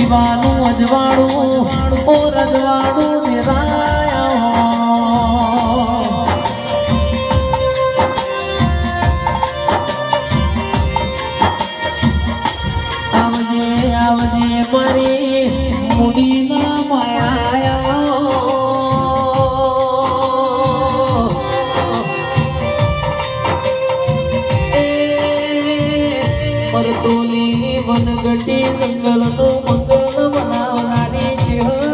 જીવાનું અજવાળું ઓ રજવાળું નિરાયા આવજે આવજે મારી મુડીના માયા પરતોની વનગટી જંગલનું મંગલ બનાવનારી છે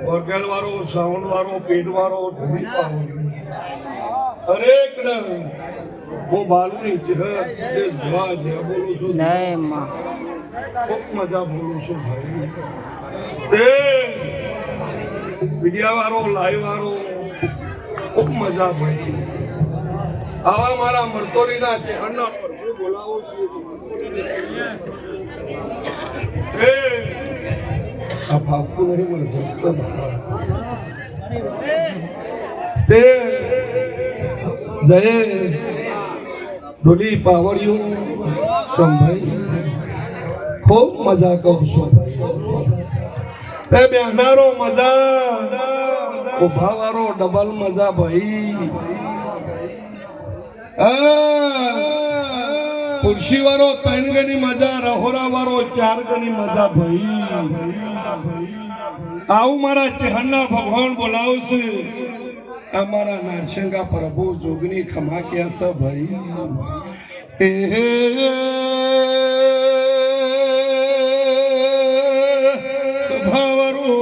વર્ગલ વાળો સાવણ વાળો પેટ વાળો હરેક હું બાલની બોલું છું ખૂબ મજા બોલું છું ભાઈ મીડિયા વાળો લાઈવ વાળો ખૂબ મજા ભાઈ આવા મારા મરતોરીના છે અન્ના પર હું બોલાવું છું આ ભાવતું નહીં મને તે જય ડોલી પાવડિયું સંભાઈ ખૂબ મજા કહું છું તે બેહનારો મજા ઉભા વાળો ડબલ મજા ભાઈ ખુરશી વાળો 3 ગણી મજા રહોરા વાળો 4 ગણી મજા ભાઈ આવું મારા ચહેરના ભગવાન બોલાવશે અમારા નારસિંગા પ્રભુ જોગની ખમા ક્યાં છે ભાઈ સ્વભાવરો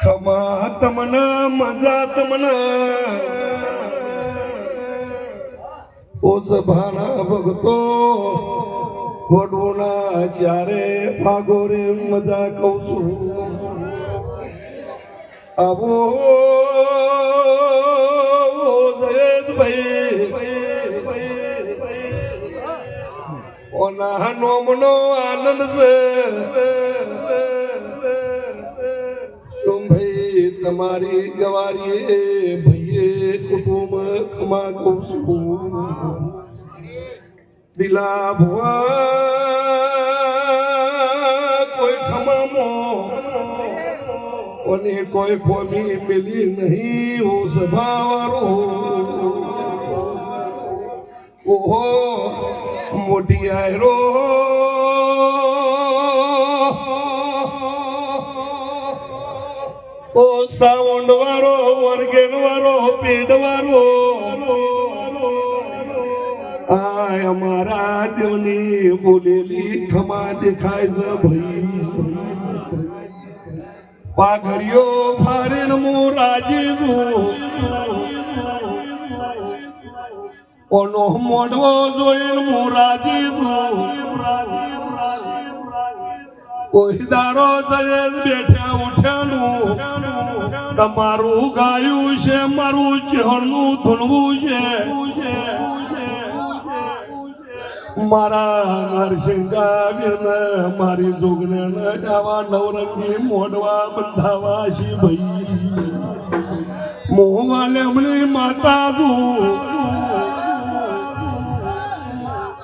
ખમા તમના મજા તમના ઓ સભાના ભગતો વડવોના ચારે ભાગો રે મજા કહું છું આવો જયેશભાઈ ઓના નોમનો આનંદ છે ભાઈ તમારી ગવારીએ ભાઈએ કુટુંબ ખમા કહું છું દિલા ભુવા કોઈ ખમામો અને કોઈ કોમી મિલી નહીં હો સભાવાળો ઓહો મોટી આયરો ઓ સાવંડ વાળો વર્ગેન વાળો પેડ વાળો આય અમારા દેવની બોલેલી ખમા દેખાય છે ભાઈ પાઘડીઓ ફારેણ હું રાજી છું ઓનો મોઢવો જોઈને હું રાજી છું કોઈ દારો થયે બેઠા ઉઠ્યાનું તમારું ગાયું છે મારું ચહણનું ધૂણવું છે મારા નરસિંગા મારી જોગને આવા નવરંગી મોઢવા બંધાવા છે ભાઈ મોહવાલે હમણી માતા છું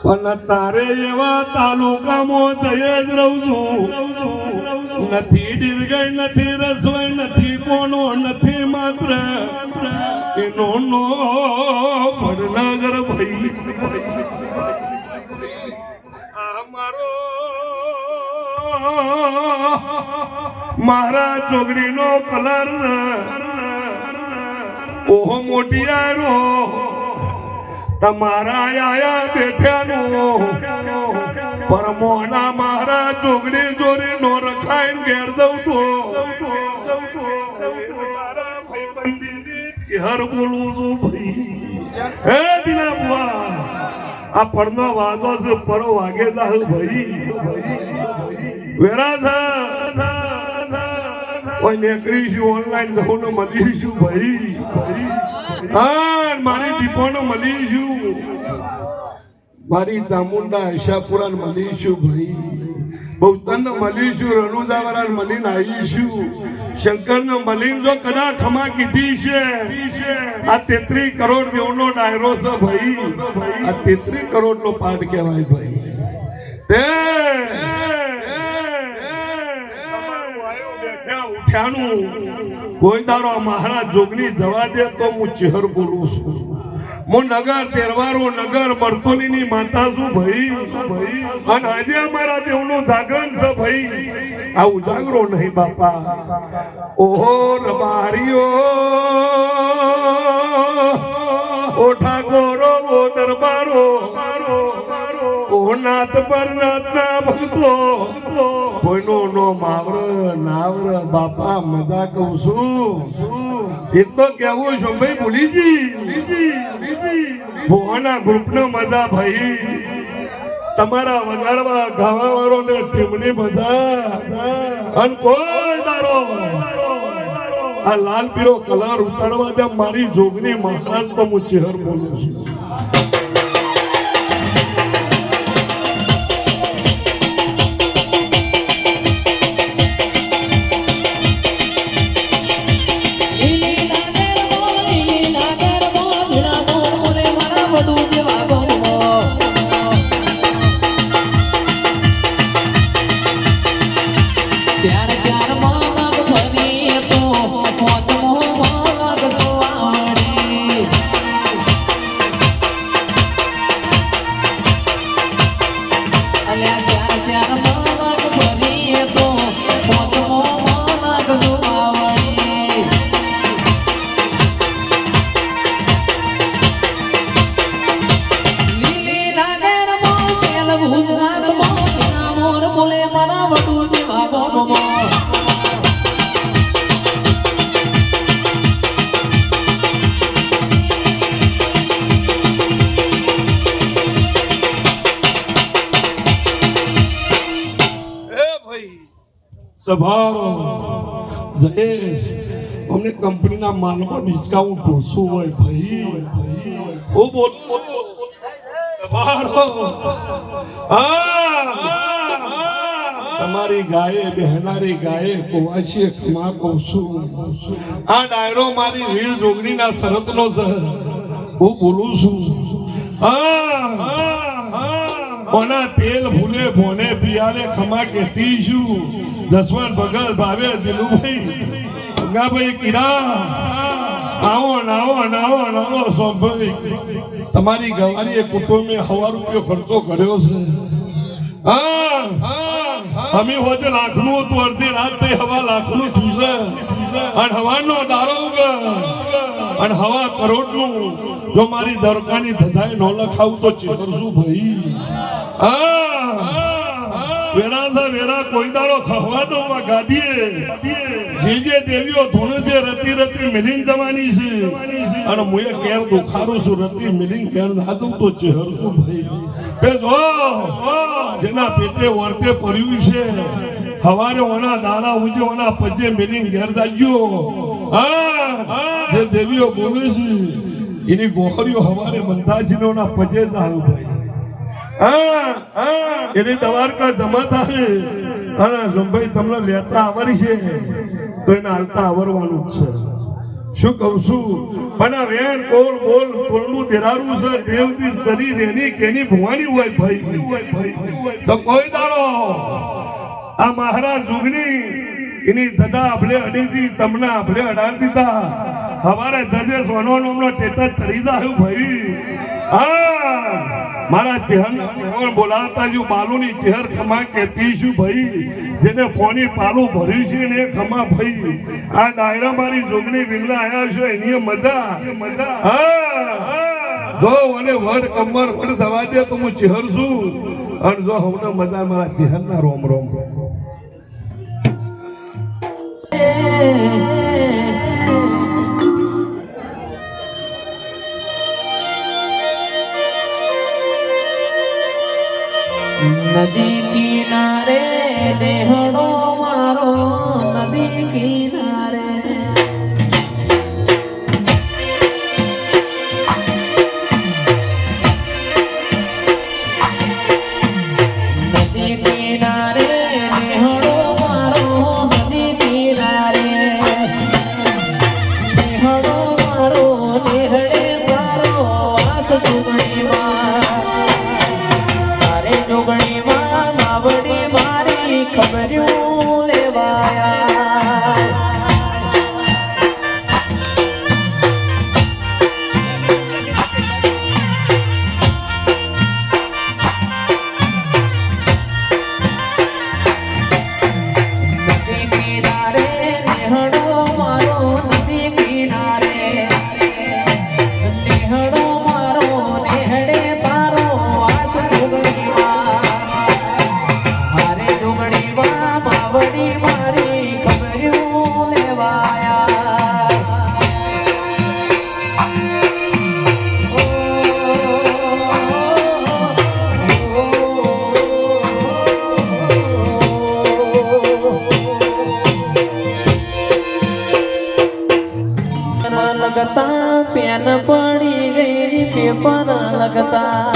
પણ તારે એવા તાલુકામાં જઈએ જ રહું છું નથી દીર્ઘઈ નથી રસોઈ નથી કોનો નથી માત્ર એનો નો ભડનગર ભાઈ મારા ચોગડીનો કલર ઓહો મોટી આરો તમારા આયા બેઠ્યાનું પરમોના મારા ચોગડી જોડી નો રખાય ઘેર દઉં તો હર બોલું છું ભાઈ હે દિલા બુઆ આ પડનો વાગો છે પરો વાગે દાલ ભાઈ વેરા થા કોઈ નીકળીશું ઓનલાઈન જવું મળીશું ભાઈ હા મારી દીપોને મળીશું મારી ચામુંડા આશાપુરા મળીશું ભાઈ બહુચંદ મળીશું રણુજાવાળા મળીને આવીશું શંકરને મળીને જો કદાચ ખમા કીધી છે આ 33 કરોડ દેવનો ડાયરો છે ભાઈ આ 33 કરોડ નો પાઠ કહેવાય ભાઈ તે ઉઠ્યાનું કોઈ દાડો મહારાજ જોગની જવા દે તો હું ચહેર બોલું છું હું નગર તેરવારો નગર બરતોલીની માતા છું ભાઈ અને આજે અમારા દેવનું જાગરણ છે ભાઈ આ ઉજાગરો નહીં બાપા ઓહો રબારીઓ ઓ ઠાકોરો ઓ દરબારો ઓ નાથ પર નાથના ભક્તો કોઈનો નો માવર નાવર બાપા મજા કહું છું એક તો કેવું છું ભાઈ ભૂલીજી ભોના ગ્રુપનો મજા ભાઈ તમારા વગાડવા ગાવા વાળો ને ટીમની મજા અને કોઈ દારો આ લાલ પીળો કલર ઉતારવા દે મારી જોગની મહારાજ તો હું ચહેર બોલું છું સભારો જયેશ અમને કંપનીના માલમાં ડિસ્કાઉન્ટ ઓછું હોય ભાઈ ઓ બોલ સભારો તમારી ગાયે બહેનારી ગાયે કુવાશીએ ખમા કહું છું આ ડાયરો મારી વીર જોગણીના શરતનો છે હું બોલું છું ઓના તેલ ભૂલે ભોને પિયાલે ખમા કહેતી છું જસવંત ભગત ભાવે દિલુભાઈ ગંગાભાઈ કીરા આવો નાવો નાવો નાવો સોમભાઈ તમારી ગવારીએ કુટુંબે 1,000 રૂપિયો ખર્ચો કર્યો છે અમે હોજે લાખનું હતું અડધી રાત થઈ 1.5 લાખનું થયું છે અને હવાનો દારો અને 1.5 કરોડનું જો મારી દરકાની ધધાઈ ન લખાવું તો ચેતરશું ભાઈ વેરા કોઈ દાડો ખવા દો ગાદીએ જે દેવીઓ ધૂણ છે રતી રતી મિલિંગ જવાની છે અને મુએ કેર દુખારું છું રતી મિલિંગ કેર ના દઉં તો ચહેર છું ભાઈ કે જો જેના પેટે વર્તે પડ્યું છે હવારે ઓના દારા ઉજે ઓના પજે મિલિંગ ઘેર જાગ્યો જે દેવીઓ બોલે છે એની ગોખરીઓ હવારે બંધાજીને ઓના પજે જાયું ભાઈ એની દ્વારકા જમા થાય અને ભાઈ તમને લેતા આવરી છે તો એને હાલતા આવરવાનું જ છે શું કહું છું પણ વેણ કોલ બોલ તોલનું દેરારું છે દેવની શરીર એની કેની ભવાની હોય ભાઈ તો કોઈ દાડો આ મહારાજ જોગની એની દદા આપણે અડીથી તમને આપણે અડાર દીધા હવારે દજે સોનો નોમનો ટેટા ચડી જાય ભાઈ મારા ચહેર બોલાવતા જો બાલુની ચહેર ખમા કહેતી છું ભાઈ જેને ફોની પાલું ભર્યું છે ને ખમા ભાઈ આ ડાયરા મારી જોગણી વિંગલા આવ્યા છે એની મજા જો મને વડ કમર વડ થવા દે તો હું ચહેર છું અને જો હમણાં મજા મારા ચહેરના રોમ રોમ નદી કિનારે દેહડો મારો નદી કિનારે નદી કિનારે નેહડો મારો નદી કિનારે નેહડો મારો નેહડે મારો આસ જોગણીમાં માવડી મારી ખબર્યું લેવાયા નદી કિનારે નેહડો મારો નદી કિનારે નેહડો મારો નેહડે તારો આસ માવડી મારી ખબર્યું લેવાયા લગતા પેન પડી ગઈ પેપર લગતા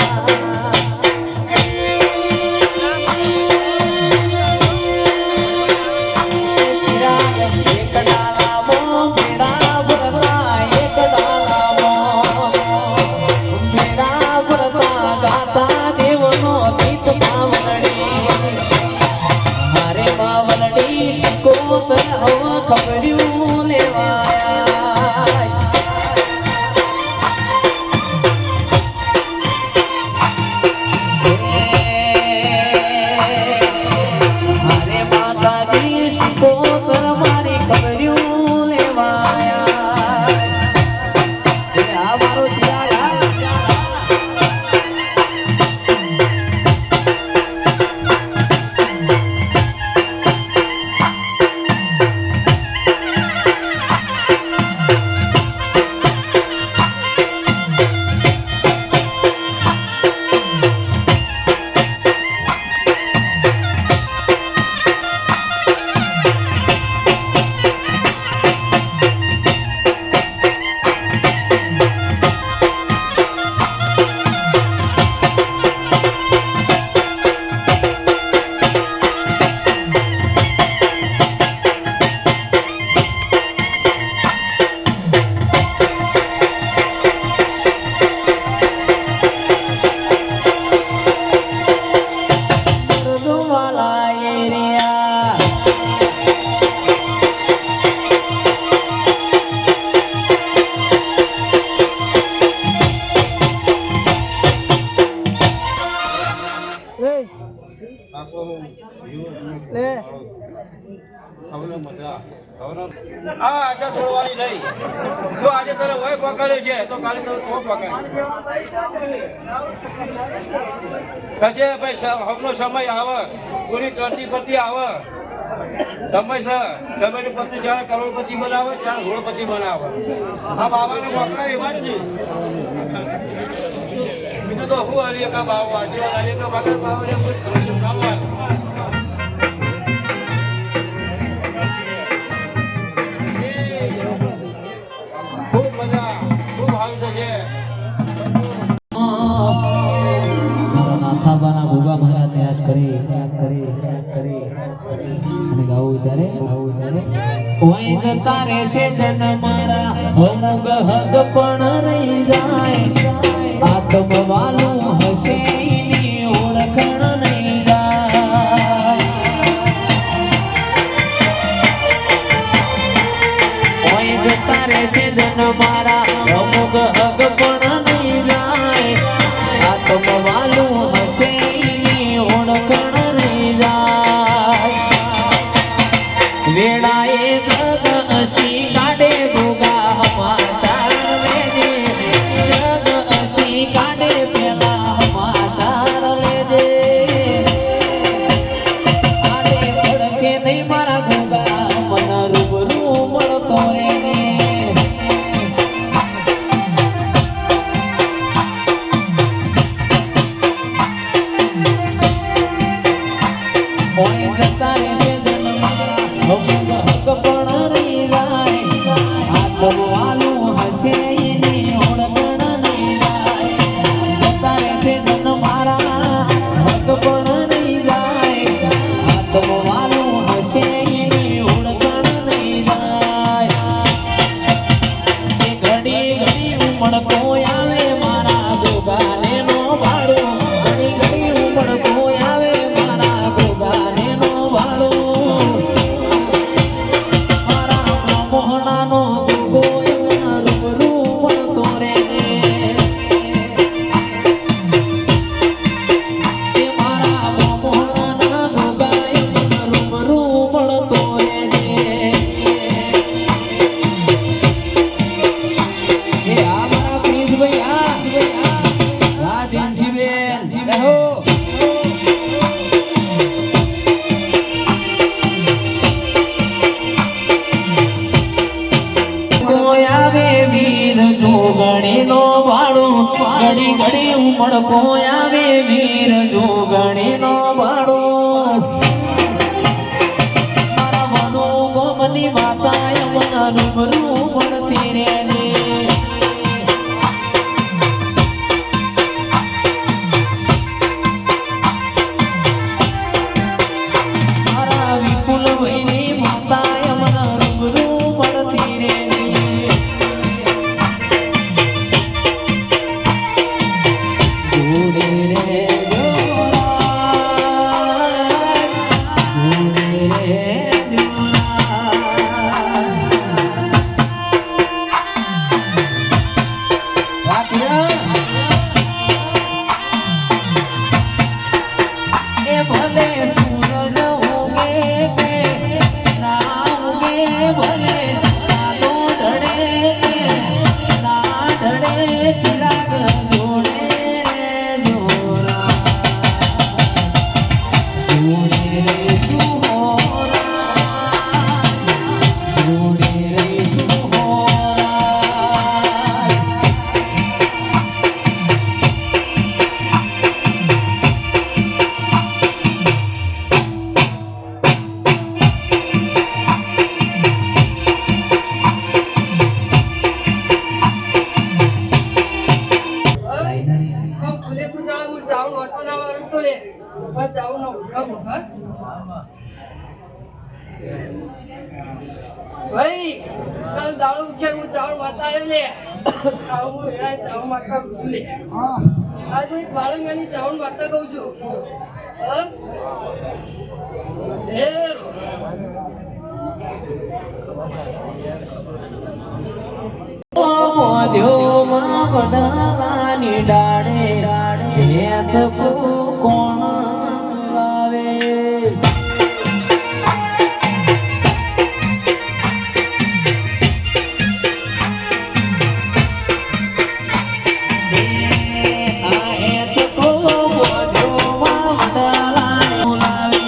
ખબર્યું લેવાયા હરે માતાજી શિકોતર મારી ખબર્યું લેવાયા આ મારો આશા છોડવાની નહીં. જો આજે તને વય પકડે છે તો કાલે તને તો પકડે કશે ભાઈ હમનો સમય આવે કોની ચડતી પડતી આવે સમયસર ગમે પતિ જ્યારે કરોડપતિ બનાવે ત્યારે ધોળપતિ બનાવે. આ બાબાને પકડા એવા જ છે. બીજું તો શું હાલીએ કા બાવો આશીર્વાદ હાલીએ કા બાકા બાવાને ખૂબ મજા ખૂબ સારું થશે. નાથાબાના ભોગા મહારાજને યાદ કરી અને ગાવું ત્યારે ઓય જતા રહેશે જન મારા હોમગ હગ પણ રહી જાય આત્મવાલું હશે ની ઓળખણ નહીં જાય ઓય જતા રહેશે જન મારા હોમગ હગ પણ નહીં જાય આત્મવાલું હશે ની ઓળખણ નહીં જાય વેળાએ જગ અસી કાઢે ભોગા સમાચાર લેજે જગ અસી કાઢે પેલા સમાચાર લેજે આડે પડકે નહીં મારા ભોગા મન રૂબરૂ મળતો રેજે ઓય જતા રહેશે જન્મ હક જોગણીનો વાળો મારા મનો ગોમની માતાએ મને રૂબરૂ મળતી રે મારા વિપુલ ભાઈની માતાએ મને રૂબરૂ મળતી રે જોડે રે ભલે સૂરજ ઉગે કે ના ઉગે ભલે ચાલો ઢળે કે ના ઢળે ચિરાગ જોડે રે જોરા જોડે રે સુહોરા જોડે રે સુહોરા ભલે તું જાણ હું જાઉં ઓટો ના મારું તો લે બસ જાઉં ના ઉઠાવું હા ભાઈ કાલ દાડો ઉઠે હું જાઉં માતા આવ્યો લે જાઉં હું એના જાઉં માતા કહું લે આજ હું બાળંગાની જાઉં માતા કહું છું હા એ મોદ્યો માં વડલાની ડાળે ભેંસ કોણ લાવે આ ભેંસ કો મોદ્યો માં વડલાની લાવે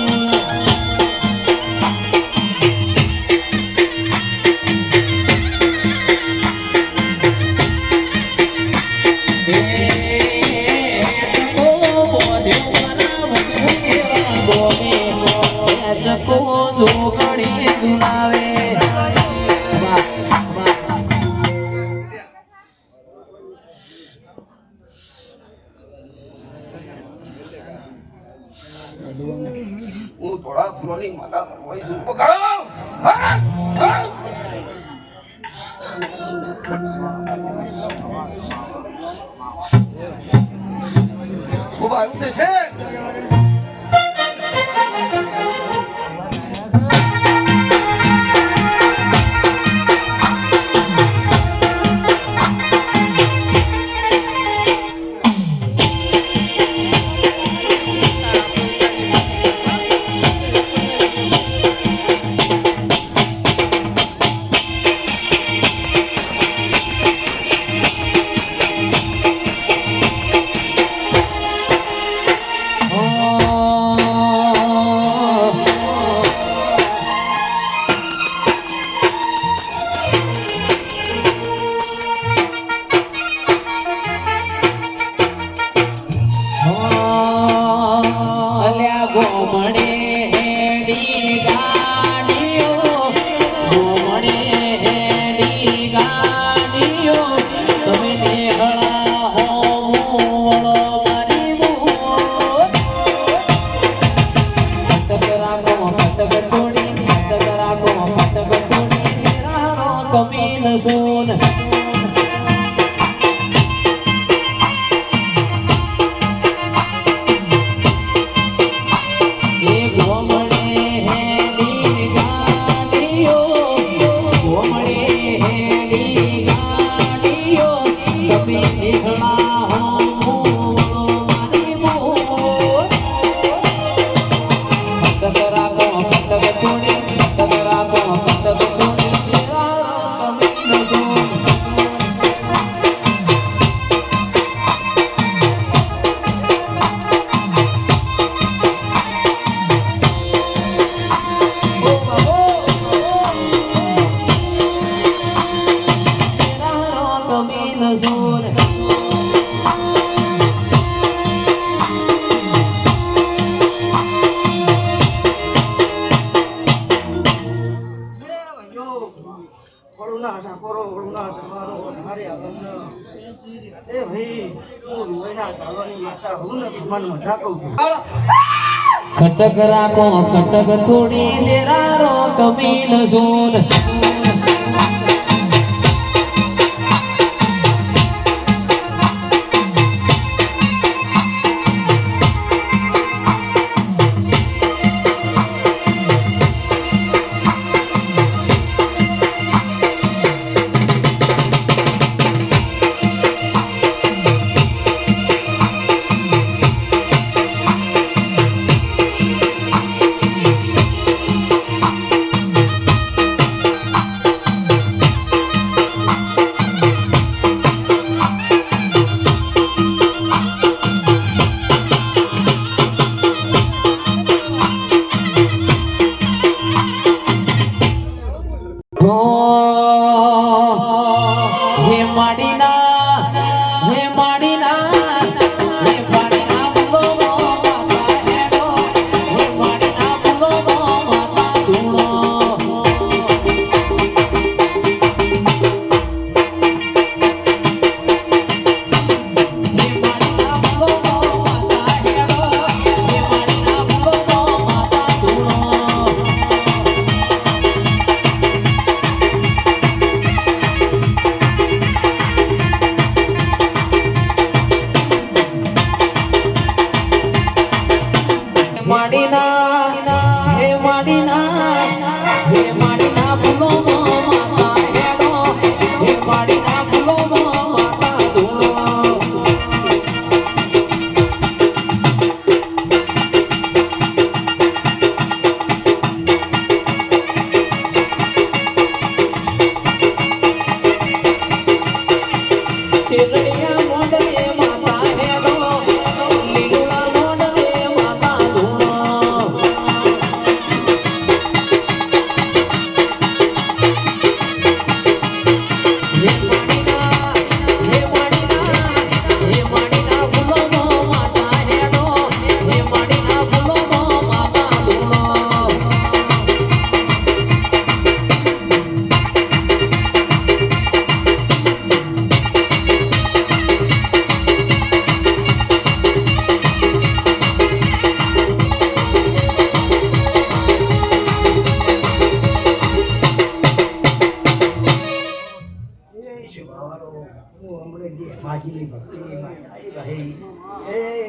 હું થોડા ફ્લોરિંગ માતા કોઈ સુપો કાઢો હા ખૂબ આવ્યું છે સોન એ ઠાકોરો ઓળના સવારો વધારે આગળનો એ ભાઈ હું રૂવાઈના ચાલવાની માતા હું ને તમારી મજા કહું છું ખટક રાખો ખટક થોડી લેરારો કમીન સોન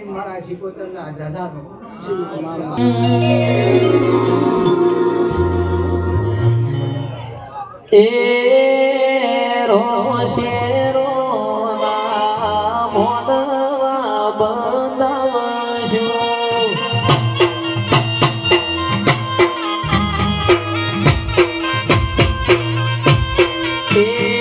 મારા શિકોતરના દાદાનો શિવ કુમાર એ રોશેરો મોદવા બંધાવશો એ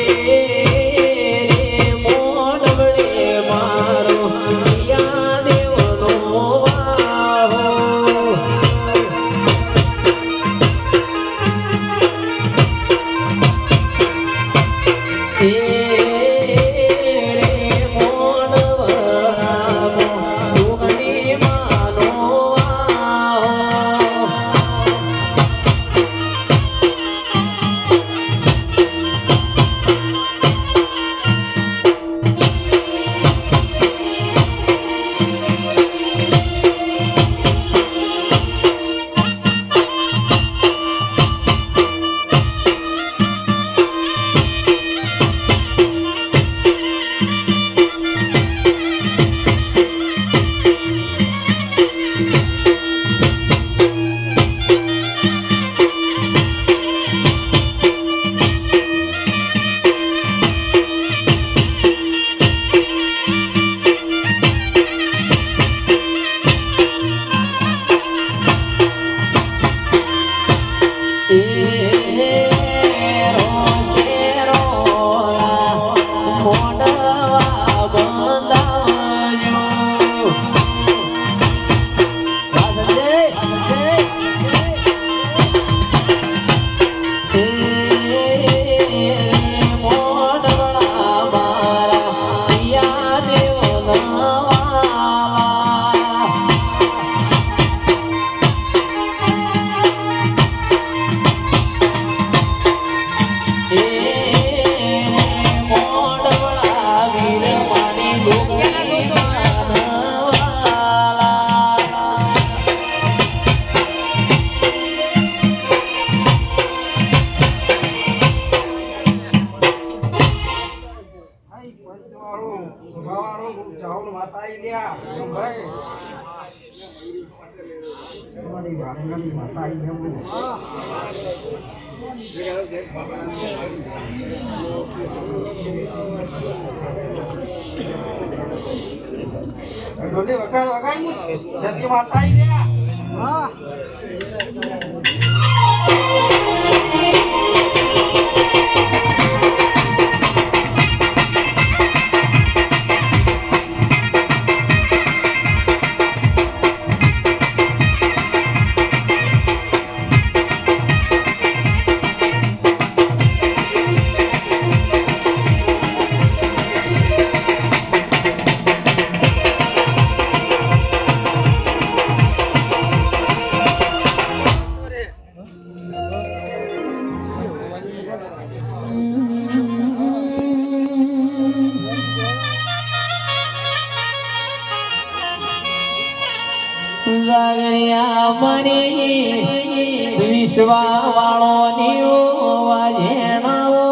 અમારી વાળંગાની માતા આવી ગયા ડોલી વગાડ સતી માતા આવી ગયા હા જાગરિયા મારી વિશ્વા વાળો નીઓ વાજેણાવો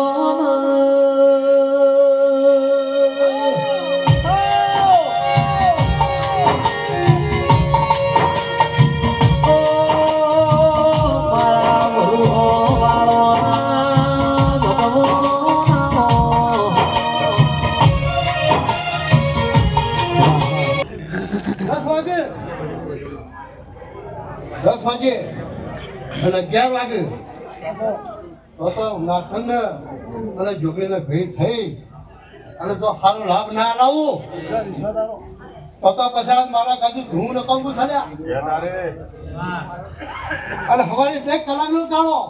વાગે અને 11 વાગે તો નાખન અને જોગીને ભેટ થઈ અને જો સારો લાભ ના લાવું તો પછી મારા કાજુ ધૂમ ને કંકુ ચાલ્યા અને હવારે 1 કલાકનો ગાળો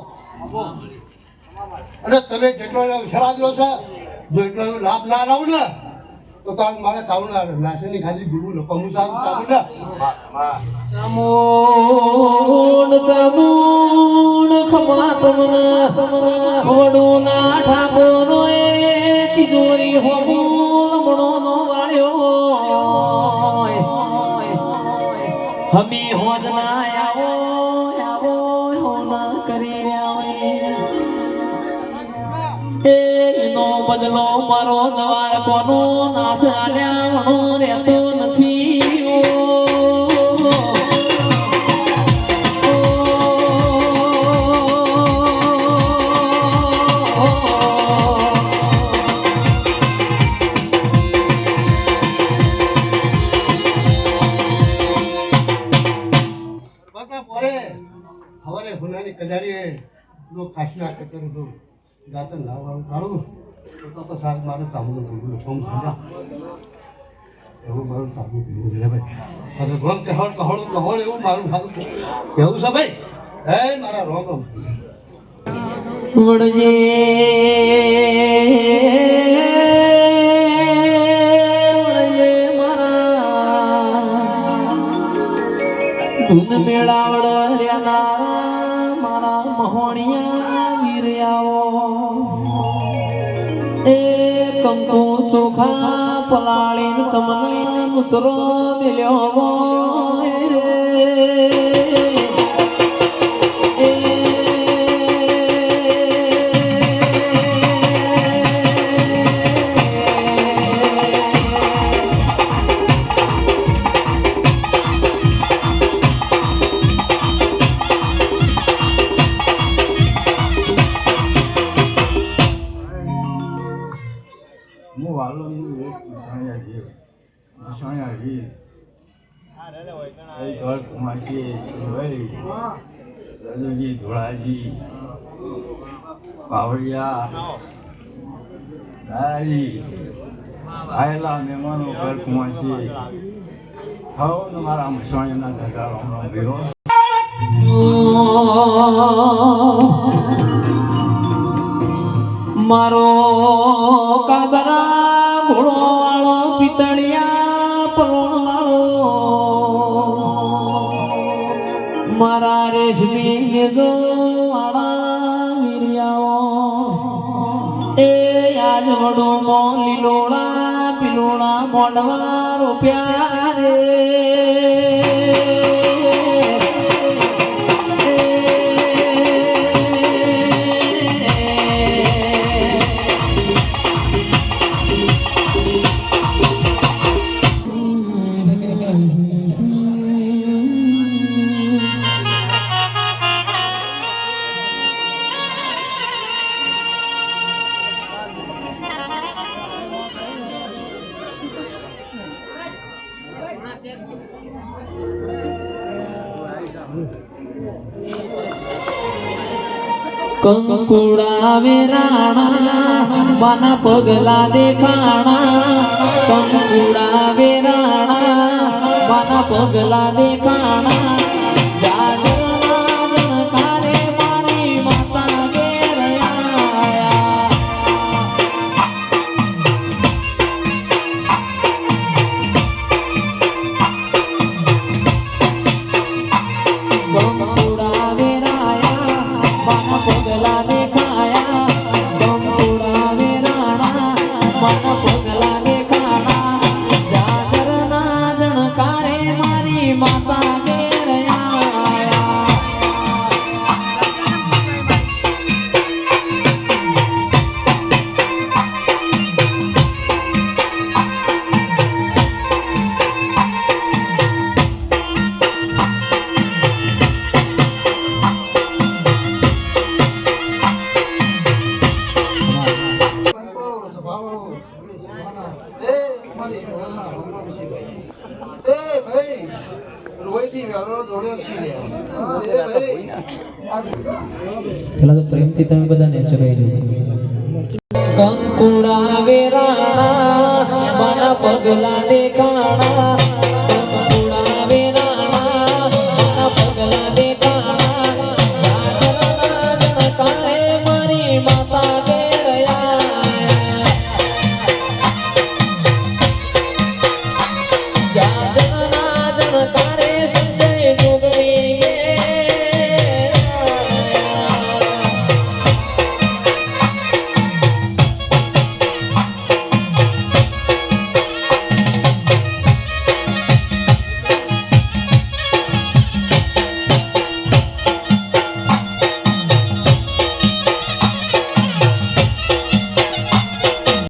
અને તમે જેટલો વિશ્વાસ દો છે જો એટલો લાભ ના લાવું ને તો કાલ મારે ચાવું ના નાશની ખાલી ગુરુ લોકો હું ચાવું ને ચામુંડ ખમા તમને વડું ના ઠાકોરો એ તિજોરી હોમુલ મણો નો વાળ્યો હમી હોજ ના આવો આવો હોના કરી આવે એનો બદલો મારો દ્વાર કોનો નાથ આલ્યા વણો રહેતો નથી કજાડીએ લો ખાસના કચરો તો ગાતર લાવવાનું કાઢું તો સાહેબ મારે તાબુનું ભૂલું ફોર્મ થયા એવું મારું તાબુ ભૂલું છે ભાઈ અને રોમ કહોળ એવું મારું સારું કેવું છે ભાઈ હે મારા રોમ વડજે ધૂન મેળાવડ રહ્યા મારા મહોણિયા વીર્યાઓ એ કંકુ ચોખા પલાળીને તમને મુતરો મેલ્યો ધોળાજી પાવડિયા દારી આયેલા મહેમાનો ઘર કુમાસી સૌને મારા મસવાણીના ધગાવાનો વિરોધ મારો કાબરા ઘોડો વાળો પિતળિયા પરોણ વાળો મારા રેશમી નેજો વાળા વીર્યાઓ એ આજ વડો મો લીલોડા પિલોડા મોડવા રૂપિયા રે કંકુડા વેરાણા માના પગલા દેખાણા કંકુડા વેરાણા માના પગલા દેખાણા જાગરના જણકારે મારી માતા ઘેર આયા કંકુડા વેરાયા માના પગલા દેખાયા કંકુડા વેરાણા માના પગલા દેખાણા જાગરના જણકારે મારી માતા ઘેર આયા કંકોળો, સભાવાળો, એ મારી જોડના રમણ છે ભાઈ. એ ભાઈ, રોયથી વેળો જોડ્યો છે લે. એ ભાઈ, પેલા તો પ્રેમથી તમે બધા નેચર કંકુડા વેરાણા માના પગલા દેખાણા